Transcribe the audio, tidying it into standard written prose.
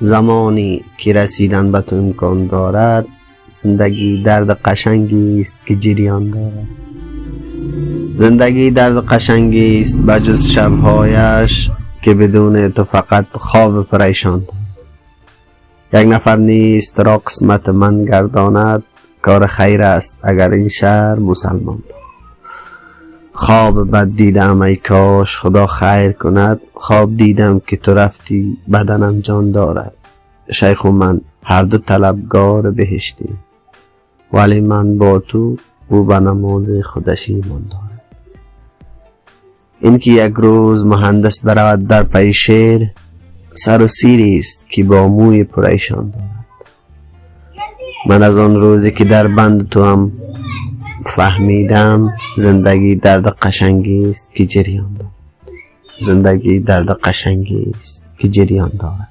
زمانی که رسیدن به تو امکان دارد، زندگی درد قشنگی است که جریان دارد. زندگی درد قشنگی است بجز شبهایش که بدون تو فقط خواب پریشان دارد. یک نفر نیست را قسمت من گرداند، کار خیر است اگر این شهر مسلمان دارد. خواب بد دیدم ای کاش خدا خیر کند، خواب دیدم که تو رفتی بدنم جان دارد. شیخ و من هر دو طلبگار بهشتیم، ولی من با تو او به نماز خودش ایمان دارد. این که یک روز مهندس برود در پی شعر، سر و سیری است که با موی پریشان دارد. من از آن روزی که در بند تو هم فهمیدم، زندگی درد قشنگی است که جریان دارد. زندگی درد قشنگی است که جریان دارد.